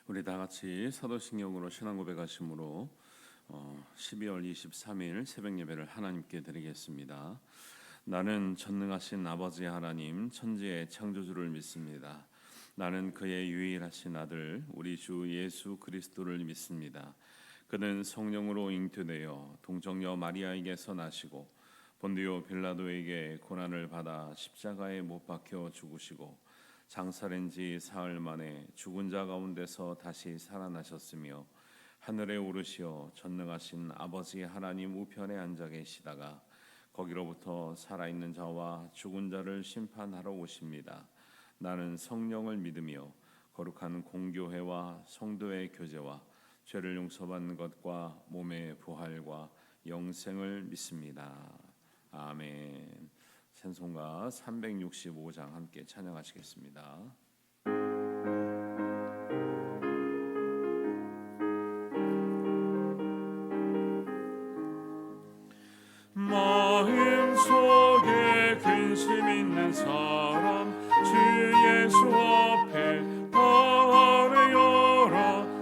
우리 다 같이 사도신경으로 신앙 고백하심으로 12월 23일 새벽 예배를 하나님께 드리겠습니다. 나는 전능하신 아버지 하나님 천지의 창조주를 믿습니다. 나는 그의 유일하신 아들 우리 주 예수 그리스도를 믿습니다. 그는 성령으로 잉태되어 동정녀 마리아에게서 나시고 본디오 빌라도에게 고난을 받아 십자가에 못 박혀 죽으시고 장사된 지 사흘 만에 죽은 자 가운데서 다시 살아나셨으며 하늘에 오르시어 전능하신 아버지 하나님 우편에 앉아 계시다가 거기로부터 살아있는 자와 죽은 자를 심판하러 오십니다. 나는 성령을 믿으며 거룩한 공교회와 성도의 교제와 죄를 용서받는 것과 몸의 부활과 영생을 믿습니다. 아멘. 찬송가 365장 함께 찬양하시겠습니다. 마음속에 근심 있는 사람 주 예수 앞에 아뢰어라.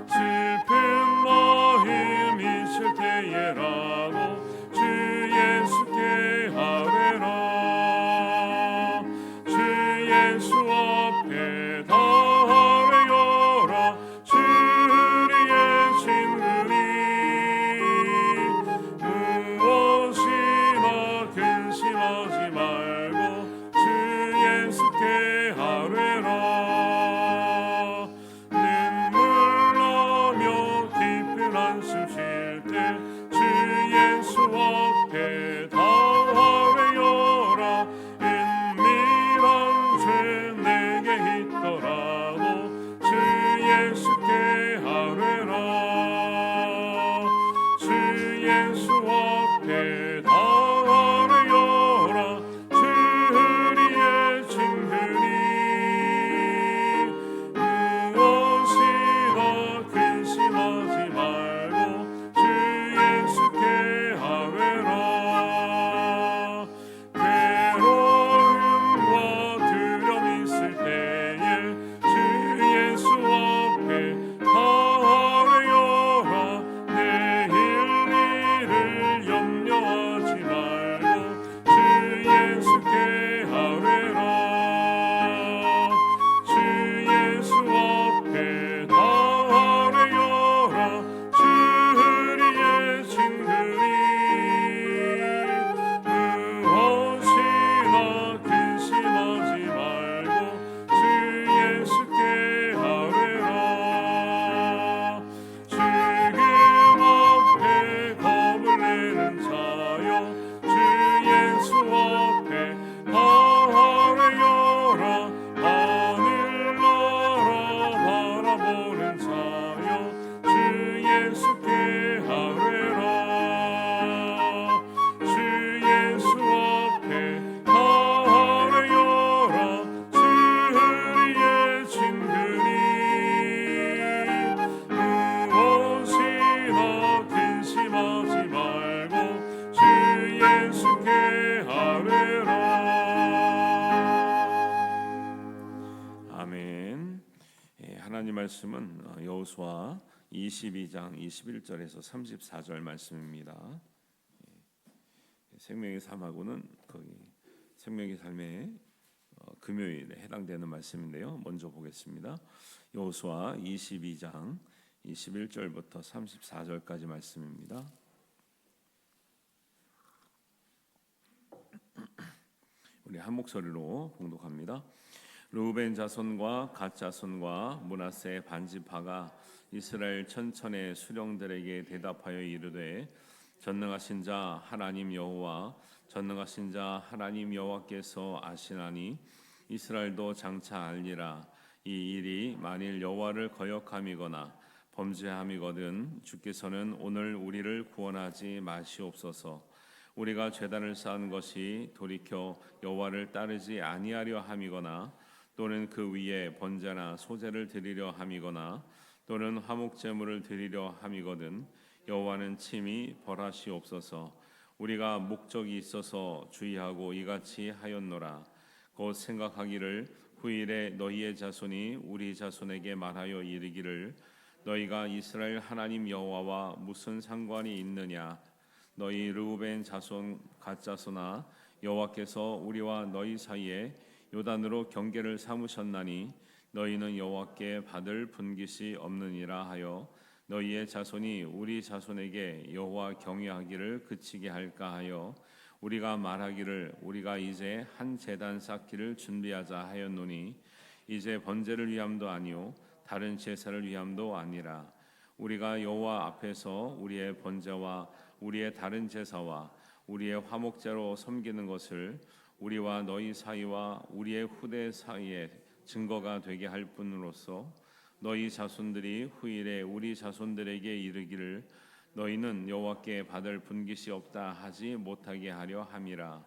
슬픈 마음 있을 때에라도 주 예수께 아뢰라. 주 예수 앞에 아뢰어라. 주리의 친구니 무엇이나 근심하지 말고 주 예수께 아뢰라. 눈물 나며 깊은 한숨 쉴 때 주 예수 앞에 다 아뢰어라. 은밀한 죄 내게 있더라도 주 예수께 아뢰라. 주 예수 앞에 다 아뢰어라. 주리의 친구니 무엇이나 근심하지 말고 주 예수께 아뢰라. 괴로움과 두려움 있을 때에 주 예수 앞에 다 아뢰어라. 내일 일을 염려하지 말고 주 예수께 아뢰라. 주 예수 앞에 다 아뢰어라. 주리의 친구니 무엇이나 근심하지 말고 주 예수께 아뢰라. 지금 앞에 겁을 내는 자여 주 예수 앞에 다 아뢰어라. 하늘 나라 바라보는 자여 주 예수께 아뢰라. 주 예수 앞에 다 아뢰어라. 주리의 친구니 무엇이나 근심하지 말고 주 예수께 아뢰라. 아멘. 하나님 말씀은 여호수아 22장 21절에서 34절 말씀입니다. 생명의 삶하고는 거기 생명의 삶의 금요일에 해당되는 말씀인데요. 먼저 보겠습니다. 여호수아 22장 21절부터 34절까지 말씀입니다. 우리 한 목소리로 봉독합니다. 르우벤 자손과 갓 자손과 므낫세 반지파가 이스라엘 천천의 수령들에게 대답하여 이르되 전능하신 자 하나님 여호와 전능하신 자 하나님 여호와께서 아시나니 이스라엘도 장차 알리라. 이 일이 만일 여호와를 거역함이거나 범죄함이거든 주께서는 오늘 우리를 구원하지 마시옵소서. 우리가 제단을 쌓은 것이 돌이켜 여호와를 따르지 아니하려 함이거나 또는 그 위에 번제나 소제를 드리려 함이거나 또는 화목 제물을 드리려 함이거든 여호와는 친히 벌하시옵소서. 우리가 목적이 있어서 주의하고 이같이 하였노라. 곧 생각하기를 후일에 너희의 자손이 우리 자손에게 말하여 이르기를 너희가 이스라엘 하나님 여호와와 무슨 상관이 있느냐 너희 르우벤 자손 갓 자손아 여호와께서 우리와 너희 사이에 요단으로 경계를 삼으셨나니 너희는 여호와께 받을 분깃이 없느니라 하여 너희의 자손이 우리 자손에게 여호와 경외하기를 그치게 할까 하여 우리가 말하기를 우리가 이제 한 제단 쌓기를 준비하자 하였노니 이제 번제를 위함도 아니요 다른 제사를 위함도 아니라 우리가 여호와 앞에서 우리의 번제와 우리의 다른 제사와 우리의 화목제로 섬기는 것을 우리와 너희 사이와 우리의 후대 사이에 증거가 되게 할 뿐으로써 너희 자손들이 후일에 우리 자손들에게 이르기를 너희는 여호와께 받을 분깃이 없다 하지 못하게 하려 함이라.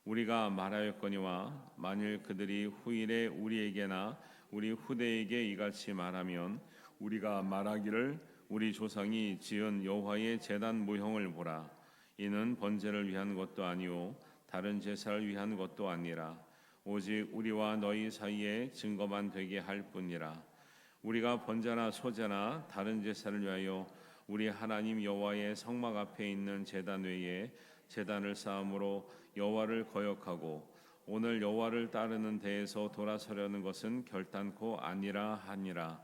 우리가 말하였거니와 만일 그들이 후일에 우리에게나 우리 후대에게 이같이 말하면 우리가 말하기를 우리 조상이 지은 여호와의 제단 모형을 보라. 이는 번제를 위한 것도 아니요 다른 제사를 위한 것도 아니라 오직 우리와 너희 사이에 증거만 되게 할 뿐이라. 우리가 번제나 소제나 다른 제사를 위하여 우리 하나님 여호와의 성막 앞에 있는 제단 외에 제단을 쌓음으로 여호와를 거역하고 오늘 여호와를 따르는 데에서 돌아서려는 것은 결단코 아니라 하니라.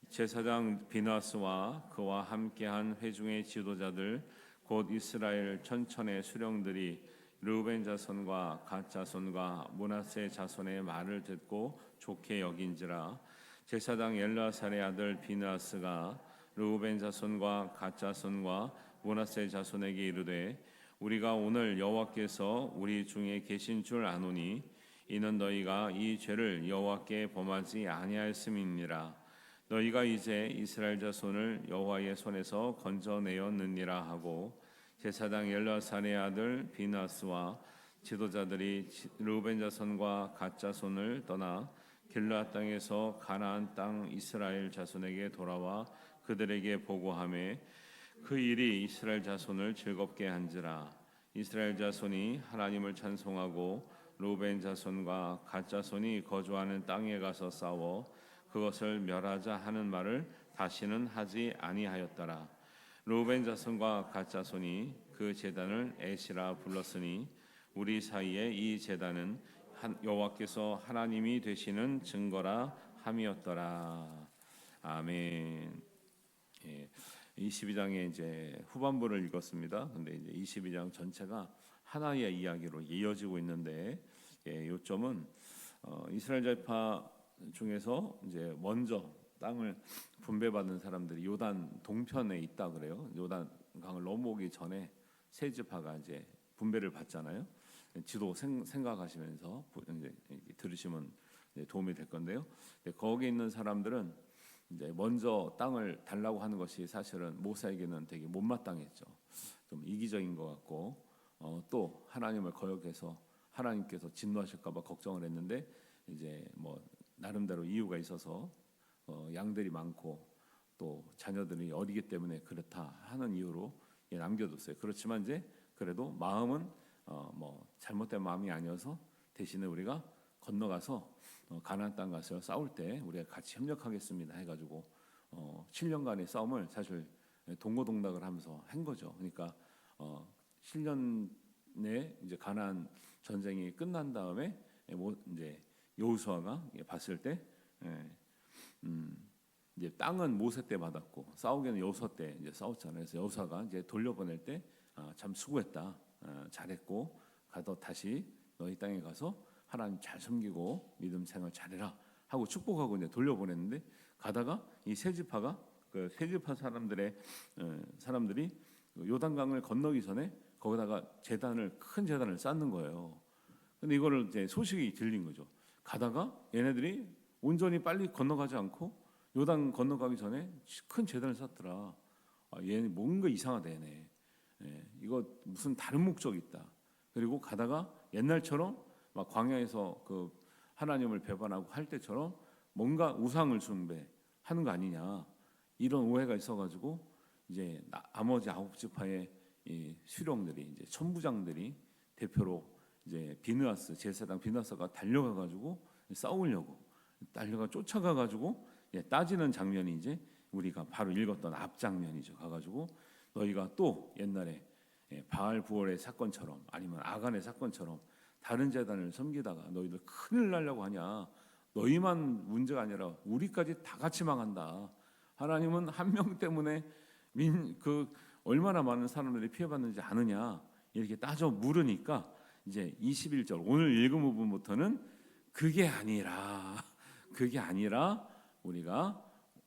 제사장 비나스와 그와 함께한 회중의 지도자들 곧 이스라엘 천천의 수령들이 르우벤 자손과 갓 자손과 므낫세 자손의 말을 듣고 좋게 여긴지라. 제사장 엘라살의 아들 비나스가 르우벤 자손과 갓 자손과 므낫세 자손에게 이르되 우리가 오늘 여호와께서 우리 중에 계신 줄 아노니 이는 너희가 이 죄를 여호와께 범하지 아니하였음이니라. 너희가 이제 이스라엘 자손을 여호와의 손에서 건져내었느니라 하고 제사장 엘라살의 아들 비나스와 지도자들이 르우벤 자손과 갓 자손을 떠나 길르앗 땅에서 가나안 땅 이스라엘 자손에게 돌아와 그들에게 보고하매 그 일이 이스라엘 자손을 즐겁게 한지라. 이스라엘 자손이 하나님을 찬송하고 르우벤 자손과 갓 자손이 거주하는 땅에 가서 싸워 그것을 멸하자 하는 말을 다시는 하지 아니하였더라. 르우벤 자손과 갓 자손이 그 제단을 에시라 불렀으니 우리 사이에 이 제단은 여호와께서 하나님이 되시는 증거라 함이었더라. 아멘. 예, 22장의 이제 후반부를 읽었습니다. 근데 이제 22장 전체가 하나의 이야기로 이어지고 있는데 요점은 이스라엘 지파 중에서 이제 먼저 땅을 분배받은 사람들이 요단 동편에 있다 그래요. 요단 강을 넘어오기 전에 세 지파가 이제 분배를 받잖아요. 지도 생각하시면서 이제 들으시면 도움이 될 건데요. 거기 있는 사람들은 이제 먼저 땅을 달라고 하는 것이 사실은 모세에게는 되게 못마땅했죠. 좀 이기적인 것 같고 또 하나님을 거역해서 하나님께서 진노하실까봐 걱정을 했는데 이제 뭐 나름대로 이유가 있어서 양들이 많고 또 자녀들이 어리기 때문에 그렇다 하는 이유로 남겨뒀어요. 그렇지만 이제 그래도 마음은 뭐 잘못된 마음이 아니어서 대신에 우리가 건너가서 가나안 땅 가서 싸울 때 우리가 같이 협력하겠습니다 해가지고 7년간의 싸움을 사실 동고동락을 하면서 한 거죠. 그러니까 7년에 이제 가나안 전쟁이 끝난 다음에 이제 여호수아가 봤을 때 이제 땅은 모세 때 받았고 싸우기는 여호수아 때 이제 싸웠잖아요. 그래서 여호수아가 이제 돌려보낼 때 참 수고했다, 잘했고 가서 다시 너희 땅에 가서 하나님 잘 섬기고 믿음 생활 잘해라 하고 축복하고 이제 돌려보냈는데 가다가 이 세 지파가 그 세 지파 사람들이 요단강을 건너기 전에 거기다가 큰 제단을 쌓는 거예요. 근데 이거를 이제 소식이 들린 거죠. 가다가 얘네들이 온전히 빨리 건너가지 않고 요단 건너가기 전에 큰 제단을 쌓더라. 얘네 뭔가 이상하다 얘네. 이거 무슨 다른 목적이 있다. 그리고 가다가 옛날처럼 막 광야에서 그 하나님을 배반하고 할 때처럼 뭔가 우상을 숭배하는 거 아니냐 이런 오해가 있어가지고 이제 나머지 9지파의 이 수령들이 이제 천부장들이 대표로 이제 비느하스 제사장 비느하스가 달려가가지고 싸우려고 달려가 쫓아가 가지고 따지는 장면이 이제 우리가 바로 읽었던 앞 장면이죠. 가가지고 너희가 또 옛날에 바알 부월의 사건처럼 아니면 아간의 사건처럼 다른 제단을 섬기다가 너희들 큰일 나려고 하냐? 너희만 문제가 아니라 우리까지 다 같이 망한다. 하나님은 한 명 때문에 얼마나 많은 사람들이 피해받는지 아느냐? 이렇게 따져 물으니까 이제 21절 오늘 읽은 부분부터는 그게 아니라 우리가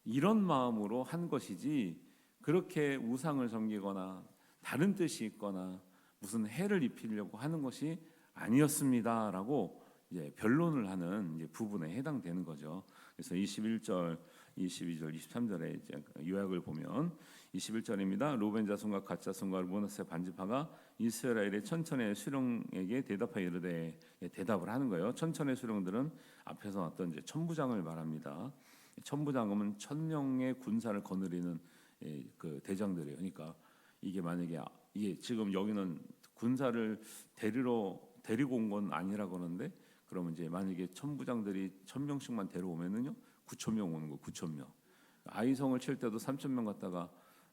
이런 마음으로 한 것이지 그렇게 우상을 섬기거나 다른 뜻이 있거나 무슨 해를 입히려고 하는 것이 아니었습니다라고 이제 변론을 하는 이제 부분에 해당되는 거죠. 그래서 21절, 22절, 23절에 이제 요약을 보면 21절입니다. 루벤 자손과 갓 자손과 므낫세 반지파가 이스라엘의 천천의 수령에게 대답하여 이르되 대답을 하는 거예요. 천천의 수령들은 앞에서 왔던 이제 천부장을 말합니다. 천부장은 1000명의 군사를 거느리는 그 대장들이에요. 그러니까 이게 만약에 이게 지금 여기는 군사를 데리고 온 건 아니라고 하는데 그러면 이제 만약에 천부장들이 1000명씩만 데려오면은요 9,000명 오는 거 9,000명. 아이성을 칠 때도 3,000명 갔다가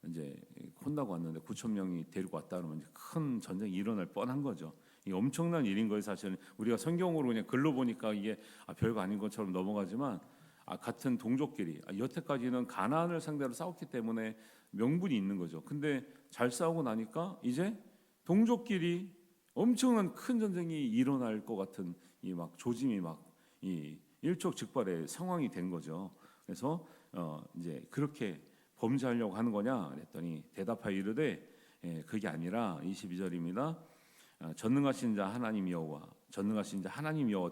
이제 혼나고 왔는데 9,000명이 데리고 왔다 그러면 이제 큰 전쟁이 일어날 뻔한 거죠. 이게 엄청난 일인 거예요. 사실은 우리가 성경으로 그냥 글로 보니까 이게 별거 아닌 것처럼 넘어가지만 같은 동족끼리 여태까지는 가나안을 상대로 싸웠기 때문에 명분이 있는 거죠. 근데 잘 싸우고 나니까 이제 동족끼리 엄청난 큰 전쟁이 일어날 것 같은 이 막 조짐이 막 이 일촉즉발의 상황이 된 거죠. 그래서 이제 그렇게 범죄하려고 하는 거냐 그랬더니 대답하여 이르되 그게 아니라 22절입니다. 전능하신 자 하나님 여호와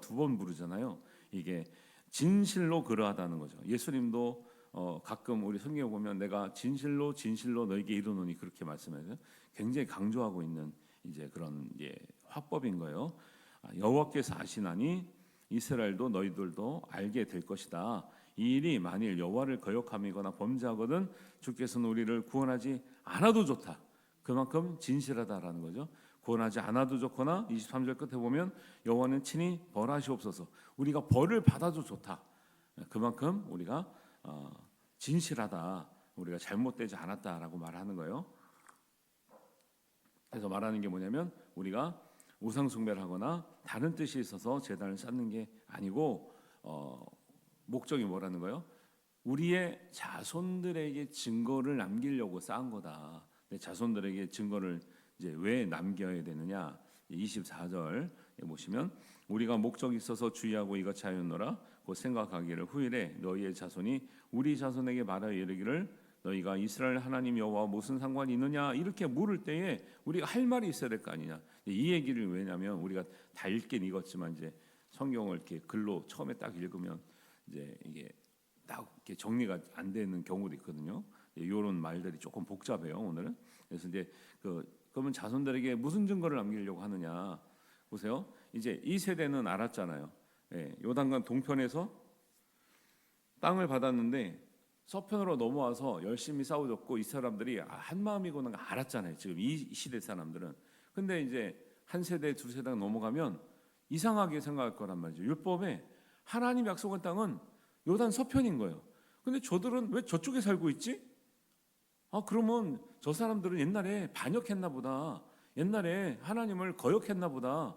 두 번 부르잖아요. 이게 진실로 그러하다는 거죠. 예수님도 가끔 우리 성경에 보면 내가 진실로 너에게 이르노니 그렇게 말씀해서 굉장히 강조하고 있는 이제 그런 화법인 거예요. 여호와께서 아시나니 이스라엘도 너희들도 알게 될 것이다. 이 일이 만일 여호와를 거역함이거나 범죄하거든 주께서는 우리를 구원하지 않아도 좋다. 그만큼 진실하다라는 거죠. 구원하지 않아도 좋거나 23절 끝에 보면 여호와는 친히 벌하시옵소서. 우리가 벌을 받아도 좋다. 그만큼 우리가 진실하다. 우리가 잘못되지 않았다라고 말하는 거예요. 그래서 말하는 게 뭐냐면 우리가 우상 숭배를 하거나 다른 뜻이 있어서 제단을 쌓는 게 아니고 목적이 뭐라는 거예요? 우리의 자손들에게 증거를 남기려고 쌓은 거다. 자손들에게 증거를 이제 왜 남겨야 되느냐? 24절 보시면 우리가 목적이 있어서 주의하고 이같이 하였노라. 곧 생각하기를 후일에 너희의 자손이 우리 자손에게 말하여 이르기를 너희가 이스라엘 하나님 여호와와 무슨 상관이 있느냐 이렇게 물을 때에 우리가 할 말이 있어야 될 거 아니냐. 이 얘기를 왜냐면 우리가 다 읽긴 읽었지만 이제 성경을 이렇게 글로 처음에 딱 읽으면 이제 이게 딱 이렇게 정리가 안 되는 경우도 있거든요. 이런 말들이 조금 복잡해요 오늘은. 그래서 이제 그러면 자손들에게 무슨 증거를 남기려고 하느냐 보세요. 이제 이 세대는 알았잖아요. 요단강 동편에서 땅을 받았는데 서편으로 넘어와서 열심히 싸워줬고 이 사람들이 한 마음이구나 알았잖아요. 지금 이 시대 사람들은. 근데 이제 한 세대 두 세대가 넘어가면 이상하게 생각할 거란 말이죠. 율법에 하나님 약속한 땅은 요단 서편인 거예요. 근데 저들은 왜 저쪽에 살고 있지? 그러면 저 사람들은 옛날에 반역했나 보다. 옛날에 하나님을 거역했나 보다.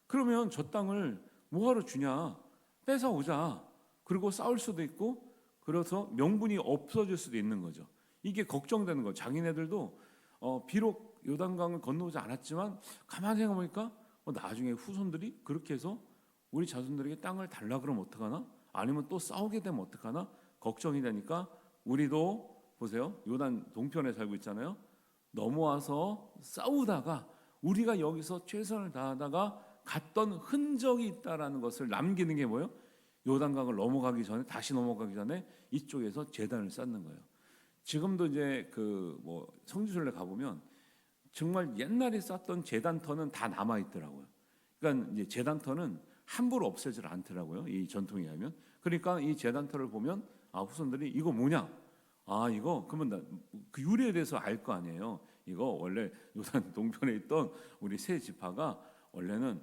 그러면 저 땅을 뭐하러 주냐? 뺏어오자. 그리고 싸울 수도 있고 그래서 명분이 없어질 수도 있는 거죠. 이게 걱정되는 거죠. 자기네들도 비록 요단강을 건너오지 않았지만 가만히 생각해보니까 나중에 후손들이 그렇게 해서 우리 자손들에게 땅을 달라 그러면 어떡하나? 아니면 또 싸우게 되면 어떡하나? 걱정이 되니까 우리도 보세요. 요단 동편에 살고 있잖아요. 넘어와서 싸우다가 우리가 여기서 최선을 다하다가 갔던 흔적이 있다라는 것을 남기는 게 뭐예요? 요단강을 넘어가기 전에 다시 넘어가기 전에 이쪽에서 제단을 쌓는 거예요. 지금도 이제 성지순례 가보면 정말 옛날에 쌓던 제단터는 다 남아 있더라고요. 그러니까 이제 제단터는 함부로 없애질 않더라고요. 이 전통에 하면. 그러니까 이 제단터를 보면 후손들이 이거 뭐냐? 이거 그러면 그 유래에 대해서 알 거 아니에요. 이거 원래 요단 동편에 있던 우리 세 지파가 원래는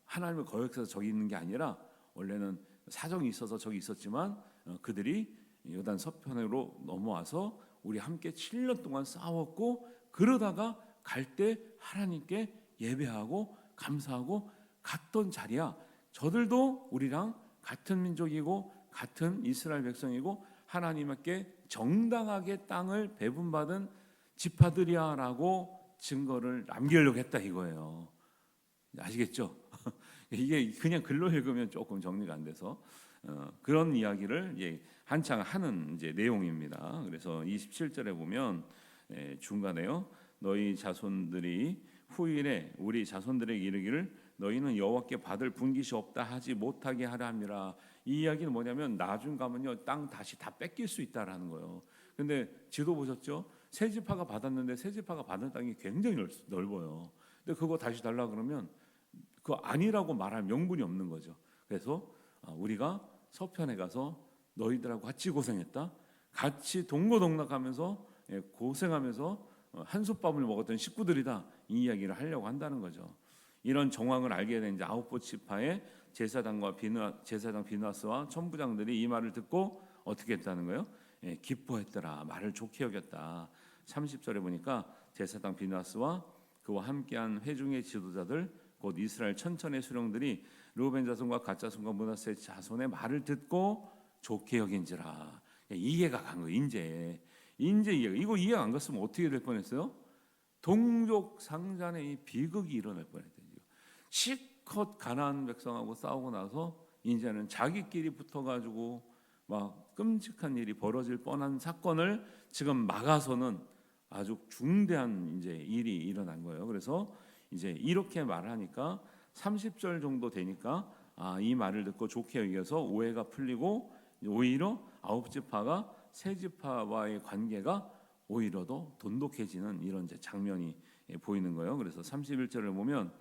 하나님을 거역해서 저기 있는 게 아니라 원래는 사정이 있어서 저기 있었지만 그들이 요단 서편으로 넘어와서 우리 함께 7년 동안 싸웠고 그러다가 갈 때 하나님께 예배하고 감사하고 갔던 자리야. 저들도 우리랑 같은 민족이고 같은 이스라엘 백성이고 하나님께 정당하게 땅을 배분받은 지파들이야라고 증거를 남기려고 했다 이거예요. 아시겠죠? 이게 그냥 글로 읽으면 조금 정리가 안 돼서 그런 이야기를 한창 하는 내용입니다. 그래서 27절에 보면 중간에요. 너희 자손들이 후일에 우리 자손들에게 이르기를 너희는 여호와께 받을 분깃이 없다 하지 못하게 하라 함이라. 이 이야기는 뭐냐면 나중 가면요 땅 다시 다 뺏길 수 있다라는 거예요. 근데 지도 보셨죠? 세 지파가 받았는데 세 지파가 받은 땅이 굉장히 넓어요. 근데 그거 다시 달라 그러면 그거 아니라고 말할 명분이 없는 거죠. 그래서 우리가 서편에 가서 너희들하고 같이 고생했다, 같이 동고동락하면서 고생하면서 한솥밥을 먹었던 식구들이다, 이 이야기를 하려고 한다는 거죠. 이런 정황을 알게 된 이제 아홉 지파의 제사장 비누아스와 천부장들이 이 말을 듣고 어떻게 했다는 거예요? 기뻐했더라. 말을 좋게 여겼다. 30절에 보니까 제사장 비누아스와 그와 함께한 회중의 지도자들 곧 이스라엘 천천의 수령들이 르우벤 자손과 갓 자손과 므낫세 자손의 말을 듣고 좋게 여긴지라. 이해가 간 거예요. 이제 이해가. 이거 이해 안 갔으면 어떻게 될 뻔했어요? 동족 상잔의 이 비극이 일어날 뻔했대요. 실컷 가나안 백성하고 싸우고 나서 이제는 자기끼리 붙어가지고 막 끔찍한 일이 벌어질 뻔한 사건을 지금 막아서는 아주 중대한 일이 일어난 거예요. 그래서 이제 이렇게 말하니까 30절 정도 되니까 이 말을 듣고 좋게 여겨서 오해가 풀리고 오히려 아홉 지파가 세 지파와의 관계가 오히려 더 돈독해지는 이런 장면이 보이는 거예요. 그래서 31절을 보면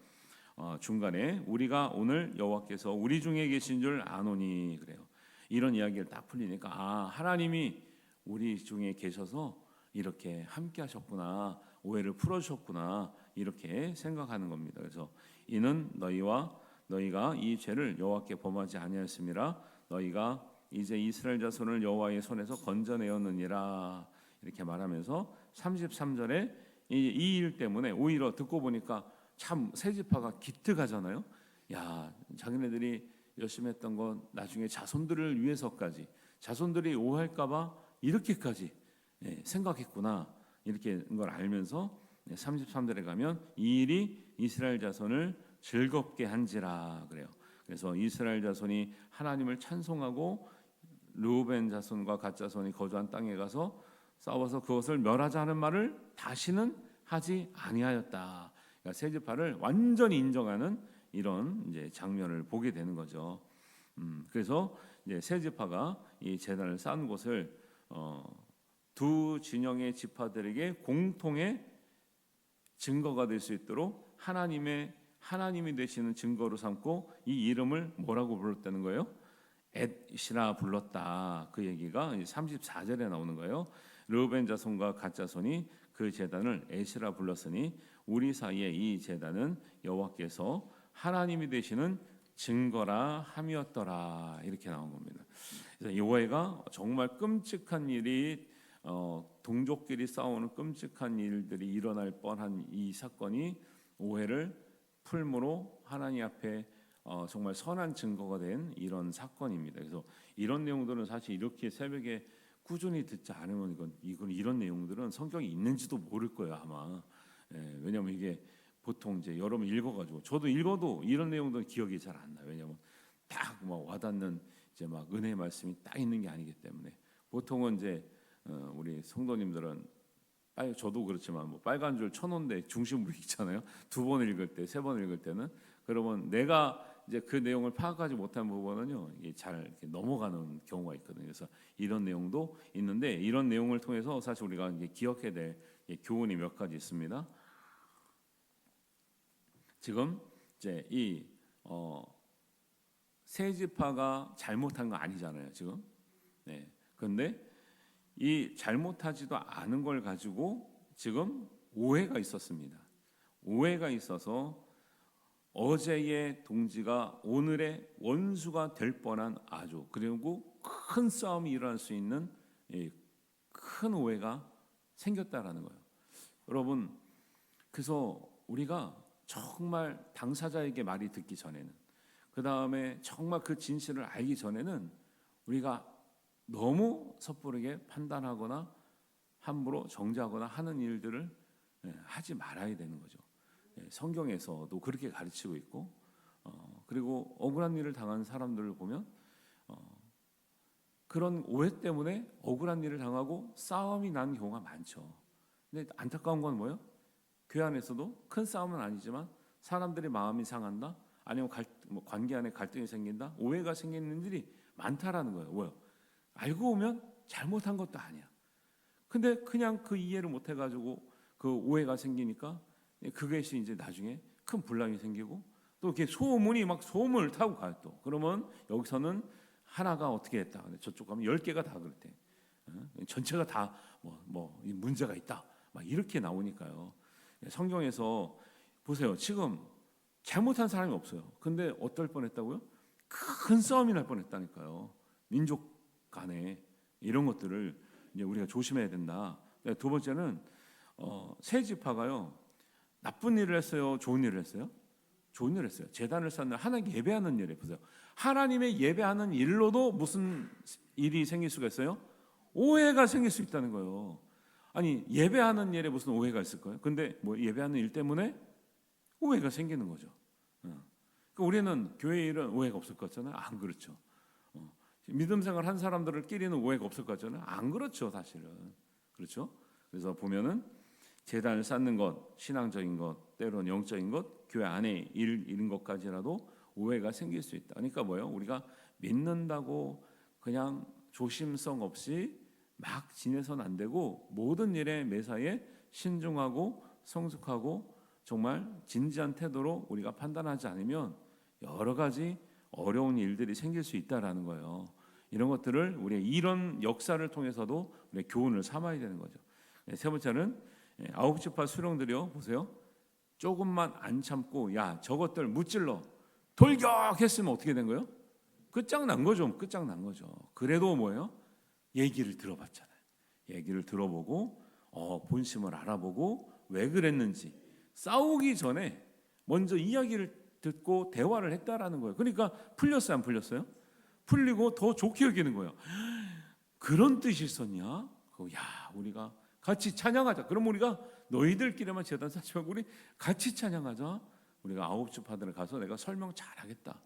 중간에 우리가 오늘 여호와께서 우리 중에 계신 줄 아노니 그래요. 이런 이야기를 딱 풀리니까 하나님이 우리 중에 계셔서 이렇게 함께 하셨구나, 오해를 풀어주셨구나, 이렇게 생각하는 겁니다. 그래서 이는 너희가 이 죄를 여호와께 범하지 아니하였음이라. 너희가 이제 이스라엘 자손을 여호와의 손에서 건져내었느니라. 이렇게 말하면서 33절에 이 일 때문에 오히려 듣고 보니까 참 세 지파가 기특하잖아요. 야, 자기네들이 열심히 했던 건 나중에 자손들을 위해서까지, 자손들이 오해할까봐 이렇게까지 생각했구나, 이렇게 걸 알면서 33절에 가면 이 일이 이스라엘 자손을 즐겁게 한지라 그래요. 그래서 이스라엘 자손이 하나님을 찬송하고 르우벤 자손과 갓 자손이 거주한 땅에 가서 싸워서 그것을 멸하자 하는 말을 다시는 하지 아니하였다. 그러니까 세 지파를 완전히 인정하는 이런 장면을 보게 되는 거죠. 그래서 세 지파가 이 제단을 쌓은 곳을 두 진영의 지파들에게 공통의 증거가 될 수 있도록 하나님이 되시는 증거로 삼고 이 이름을 뭐라고 불렀다는 거예요? 엣이라 불렀다. 그 얘기가 34절에 나오는 거예요. 르우벤 자손과 갓 자손이 그 제단을 엣이라 불렀으니 우리 사이에 이 제단은 여호와께서 하나님이 되시는 증거라 함이었더라. 이렇게 나온 겁니다. 그래서 이 오해가 정말 끔찍한 일이 동족끼리 싸우는 끔찍한 일들이 일어날 뻔한 이 사건이 오해를 풀므로 하나님 앞에 정말 선한 증거가 된 이런 사건입니다. 그래서 이런 내용들은 사실 이렇게 새벽에 꾸준히 듣지 않으면 이런 내용들은 성경에 있는지도 모를 거예요 아마. 왜냐하면 이게 보통 여러분 읽어가지고 저도 읽어도 이런 내용들은 기억이 잘 안 나요. 왜냐하면 딱 막 와닿는 막 은혜의 말씀이 딱 있는 게 아니기 때문에 보통은 우리 성도님들은 저도 그렇지만 뭐 빨간 줄 쳐놓은데 중심으로 읽잖아요. 두 번 읽을 때, 세 번 읽을 때는 그러면 내가 그 내용을 파악하지 못한 부분은요, 이게 잘 이렇게 넘어가는 경우가 있거든요. 그래서 이런 내용도 있는데 이런 내용을 통해서 사실 우리가 기억해야 될 교훈이 몇 가지 있습니다. 지금 이 세 지파가 잘못한 거 아니잖아요, 지금. 그런데 이 잘못하지도 않은 걸 가지고 지금 오해가 있었습니다. 오해가 있어서 어제의 동지가 오늘의 원수가 될 뻔한 아주 그리고 큰 싸움이 일어날 수 있는 큰 오해가 생겼다라는 거예요. 여러분, 그래서 우리가 정말 당사자에게 말이 듣기 전에는, 그 다음에 정말 그 진실을 알기 전에는 우리가 너무 섣부르게 판단하거나 함부로 정죄하거나 하는 일들을 하지 말아야 되는 거죠. 성경에서도 그렇게 가르치고 있고, 그리고 억울한 일을 당한 사람들을 보면 그런 오해 때문에 억울한 일을 당하고 싸움이 난 경우가 많죠. 근데 안타까운 건 뭐예요? 교회 안에서도 큰 싸움은 아니지만 사람들의 마음이 상한다, 아니면 관계 안에 갈등이 생긴다, 오해가 생기는 일이 많다라는 거예요. 뭐요? 알고 보면 잘못한 것도 아니야. 근데 그냥 그 이해를 못 해가지고 그 오해가 생기니까 그것이 이제 나중에 큰 분란이 생기고, 또 이렇게 소문이 막 소문을 타고 가요. 또 그러면 여기서는 하나가 어떻게 했다, 저쪽 가면 10개가 다 그렇대. 전체가 다 뭐 문제가 있다, 막 이렇게 나오니까요. 성경에서 보세요. 지금 잘못한 사람이 없어요. 근데 어떨 뻔했다고요? 큰 싸움이 날 뻔했다니까요. 민족 간에 이런 것들을 이제 우리가 조심해야 된다. 두 번째는 세 지파가요, 나쁜 일을 했어요, 좋은 일을 했어요? 좋은 일을 했어요. 제단을 쌓는 하나님께 예배하는 일에 보세요. 하나님의 예배하는 일로도 무슨 일이 생길 수가 있어요? 오해가 생길 수 있다는 거예요. 아니, 예배하는 일에 무슨 오해가 있을까요? 근데 뭐 예배하는 일 때문에 오해가 생기는 거죠. 그러니까 우리는 교회 일은 오해가 없을 것 같잖아요. 안 그렇죠. 믿음 생활 한 사람들끼리는 오해가 없을 것 같잖아요. 안 그렇죠, 사실은. 그렇죠? 그래서 보면은 제단을 쌓는 것, 신앙적인 것, 때로는 영적인 것, 교회 안에 이런 것까지라도 오해가 생길 수 있다. 그러니까 뭐예요? 우리가 믿는다고 그냥 조심성 없이 막 지내서는 안 되고, 모든 일에 매사에 신중하고 성숙하고 정말 진지한 태도로 우리가 판단하지 않으면 여러 가지 어려운 일들이 생길 수 있다라는 거예요. 이런 것들을 우리 이런 역사를 통해서도 우리 교훈을 삼아야 되는 거죠. 세 번째는 아홉 지파 수령들이요, 보세요. 조금만 안 참고 야 저것들 무찔러 돌격했으면 어떻게 된 거예요? 끝장난 거죠. 끝장난 거죠. 그래도 뭐예요? 얘기를 들어봤잖아요. 얘기를 들어보고 본심을 알아보고 왜 그랬는지 싸우기 전에 먼저 이야기를 듣고 대화를 했다라는 거예요. 그러니까 풀렸어요, 안 풀렸어요? 풀리고 더 좋게 여기는 거예요. 그런 뜻이 있었냐? 야, 우리가 같이 찬양하자. 그럼 우리가 너희들끼리만 제단 쌓지 말고 우리 같이 찬양하자. 우리가 아홉 지파들을 가서 내가 설명 잘하겠다.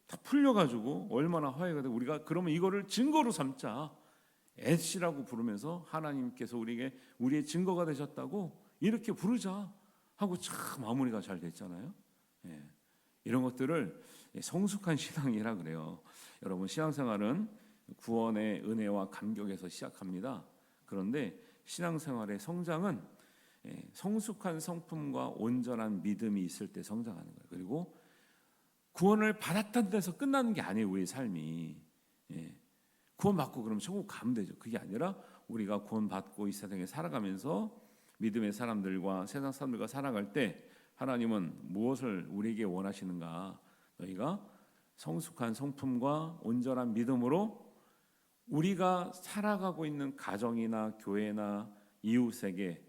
다 풀려가지고 얼마나 화해가 되고, 우리가 그러면 이거를 증거로 삼자. 애시라고 부르면서 하나님께서 우리에게 우리의 증거가 되셨다고 이렇게 부르자 하고 참 마무리가 잘 됐잖아요. 이런 것들을 성숙한 신앙이라 그래요. 여러분, 신앙생활은 구원의 은혜와 감격에서 시작합니다. 그런데 신앙생활의 성장은 성숙한 성품과 온전한 믿음이 있을 때 성장하는 거예요. 그리고 구원을 받았다는 데서 끝나는 게 아니에요. 우리의 삶이 구원받고 그러면 천국 가면 되죠. 그게 아니라 우리가 구원받고 이 세상에 살아가면서 믿음의 사람들과 세상 사람들과 살아갈 때 하나님은 무엇을 우리에게 원하시는가? 너희가 성숙한 성품과 온전한 믿음으로 우리가 살아가고 있는 가정이나 교회나 이웃에게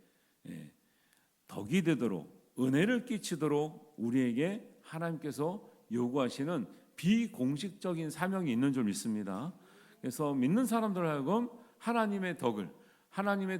덕이 되도록, 은혜를 끼치도록 우리에게 하나님께서 요구하시는 비공식적인 사명이 있는 줄 믿습니다. 그래서 믿는 사람들 하여금 하나님의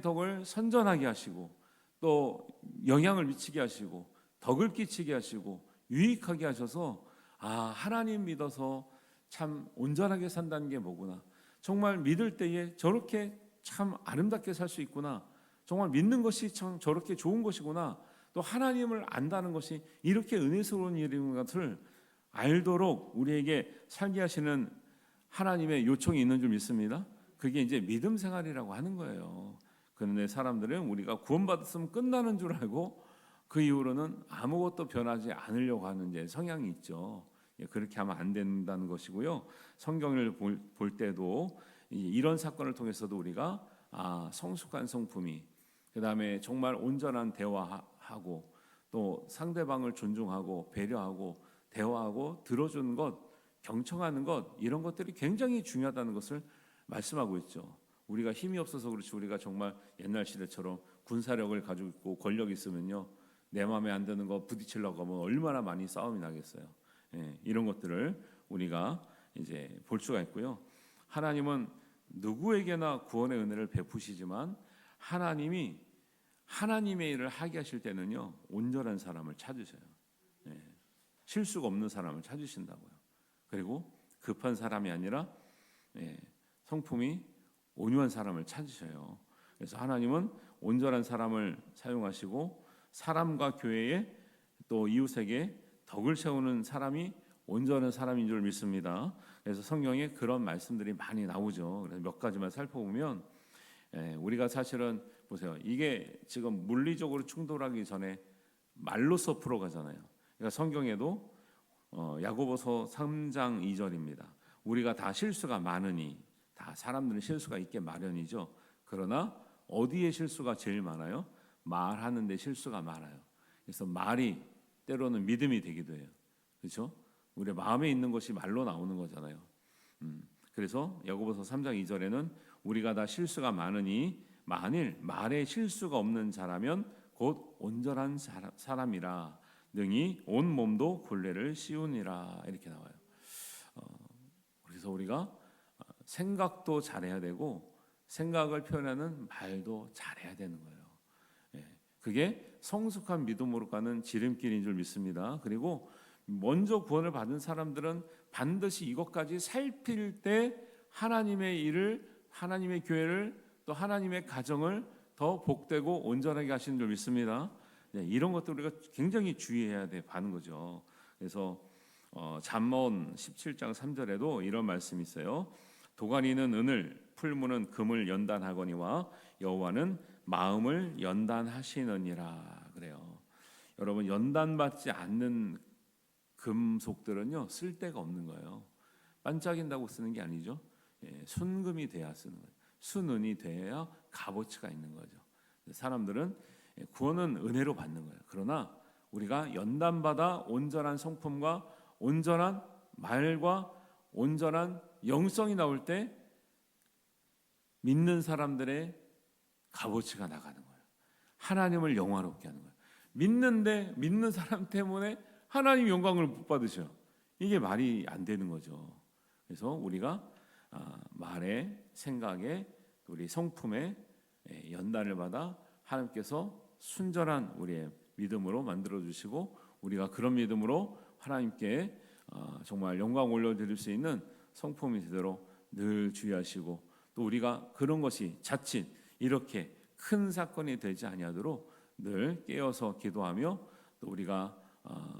덕을 선전하게 하시고, 또 영향을 미치게 하시고, 덕을 끼치게 하시고, 유익하게 하셔서 하나님 믿어서 참 온전하게 산다는 게 뭐구나, 정말 믿을 때에 저렇게 참 아름답게 살 수 있구나, 정말 믿는 것이 참 저렇게 좋은 것이구나, 또 하나님을 안다는 것이 이렇게 은혜스러운 일인 것을 알도록 우리에게 살게 하시는 하나님의 요청이 있는 줄 믿습니다. 그게 이제 믿음 생활이라고 하는 거예요. 그런데 사람들은 우리가 구원받았으면 끝나는 줄 알고 그 이후로는 아무것도 변하지 않으려고 하는 이제 성향이 있죠. 그렇게 하면 안 된다는 것이고요. 성경을 볼 때도 이런 사건을 통해서도 우리가 성숙한 성품이, 그 다음에 정말 온전한 대화하고, 또 상대방을 존중하고 배려하고 대화하고 들어주는 것, 경청하는 것, 이런 것들이 굉장히 중요하다는 것을 말씀하고 있죠. 우리가 힘이 없어서 그렇지, 우리가 정말 옛날 시대처럼 군사력을 가지고 있고 권력이 있으면요, 내 마음에 안 드는 거 부딪히려고 하면 얼마나 많이 싸움이 나겠어요. 이런 것들을 우리가 이제 볼 수가 있고요. 하나님은 누구에게나 구원의 은혜를 베푸시지만 하나님이 하나님의 일을 하게 하실 때는요, 온전한 사람을 찾으셔요. 실수가 없는 사람을 찾으신다고요. 그리고 급한 사람이 아니라 성품이 온유한 사람을 찾으셔요. 그래서 하나님은 온전한 사람을 사용하시고 사람과 교회에 또 이웃에게 덕을 세우는 사람이 온전한 사람인 줄 믿습니다. 그래서 성경에 그런 말씀들이 많이 나오죠. 그래서 몇 가지만 살펴보면 우리가 사실은 보세요. 이게 지금 물리적으로 충돌하기 전에 말로써 풀어가잖아요. 그러니까 성경에도 야고보서 3장 2절입니다. 우리가 다 실수가 많으니, 다 사람들은 실수가 있게 마련이죠. 그러나 어디에 실수가 제일 많아요? 말하는 데 실수가 많아요. 그래서 말이 때로는 믿음이 되기도 해요. 그렇죠? 우리 마음에 있는 것이 말로 나오는 거잖아요. 그래서 야고보서 3장 2절에는 우리가 다 실수가 많으니 만일 말에 실수가 없는 자라면 곧 온전한 사람이라 능히 온 몸도 굴레를 씌우니라, 이렇게 나와요. 그래서 우리가 생각도 잘해야 되고 생각을 표현하는 말도 잘해야 되는 거예요. 그게 성숙한 믿음으로 가는 지름길인 줄 믿습니다. 그리고 먼저 구원을 받은 사람들은 반드시 이것까지 살필 때 하나님의 일을, 하나님의 교회를, 또 하나님의 가정을 더 복되고 온전하게 하시는 줄 믿습니다. 이런 것들 우리가 굉장히 주의해야 하는 거죠. 그래서 잠언 17장 3절에도 이런 말씀이 있어요. 도가니는 은을, 풀무는 금을 연단하거니와 여호와는 마음을 연단하시느니라, 그래요. 여러분, 연단받지 않는 금속들은요, 쓸데가 없는 거예요. 반짝인다고 쓰는 게 아니죠. 순금이 돼야 쓰는 거예요. 순은이 돼야 값어치가 있는 거죠. 사람들은 구원은 은혜로 받는 거예요. 그러나 우리가 연단받아 온전한 성품과 온전한 말과 온전한 영성이 나올 때 믿는 사람들의 값어치가 나가는 거예요. 하나님을 영화롭게 하는 거예요. 믿는데 믿는 사람 때문에 하나님 영광을 못 받으셔. 이게 말이 안 되는 거죠. 그래서 우리가 말에, 생각에, 우리 성품에 연단을 받아 하나님께서 순전한 우리의 믿음으로 만들어 주시고, 우리가 그런 믿음으로 하나님께 정말 영광 올려드릴 수 있는 성품이 되도록 늘 주의하시고, 또 우리가 그런 것이 자칫 이렇게 큰 사건이 되지 아니하도록 늘 깨어서 기도하며, 또 우리가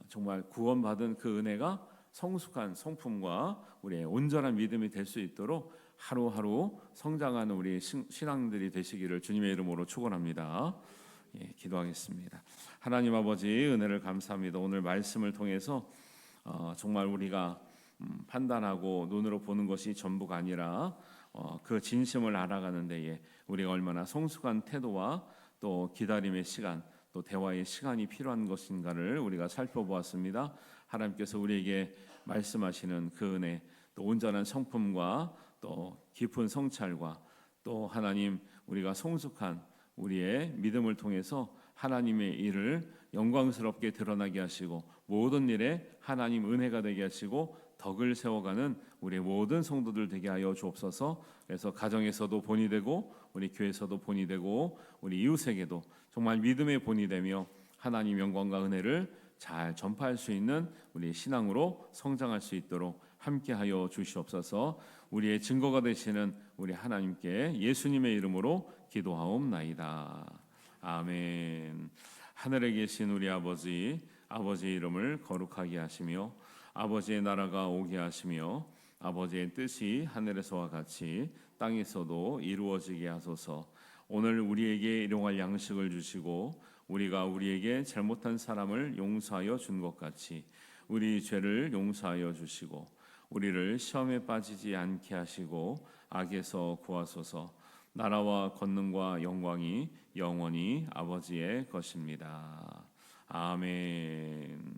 정말 구원받은 그 은혜가 성숙한 성품과 우리의 온전한 믿음이 될 수 있도록 하루하루 성장하는 우리 신앙들이 되시기를 주님의 이름으로 축원합니다. 기도하겠습니다. 하나님 아버지, 은혜를 감사합니다. 오늘 말씀을 통해서 정말 우리가 판단하고 눈으로 보는 것이 전부가 아니라 그 진심을 알아가는 데에 우리가 얼마나 성숙한 태도와 또 기다림의 시간, 또 대화의 시간이 필요한 것인가를 우리가 살펴보았습니다. 하나님께서 우리에게 말씀하시는 그 은혜, 또 온전한 성품과 또 깊은 성찰과 또 하나님, 우리가 성숙한 우리의 믿음을 통해서 하나님의 일을 영광스럽게 드러나게 하시고 모든 일에 하나님 은혜가 되게 하시고 덕을 세워가는 우리 모든 성도들 되게 하여 주옵소서. 그래서 가정에서도 본이 되고 우리 교회에서도 본이 되고 우리 이웃에게도 정말 믿음의 본이 되며 하나님 영광과 은혜를 잘 전파할 수 있는 우리 신앙으로 성장할 수 있도록 함께하여 주시옵소서. 우리의 증거가 되시는 우리 하나님께 예수님의 이름으로 기도하옵나이다. 아멘. 하늘에 계신 우리 아버지, 아버지의 이름을 거룩하게 하시며 아버지의 나라가 오게 하시며 아버지의 뜻이 하늘에서와 같이 땅에서도 이루어지게 하소서. 오늘 우리에게 일용할 양식을 주시고 우리가 우리에게 잘못한 사람을 용서하여 준 것 같이 우리 죄를 용서하여 주시고 우리를 시험에 빠지지 않게 하시고 악에서 구하소서. 나라와 권능과 영광이 영원히 아버지의 것입니다. 아멘.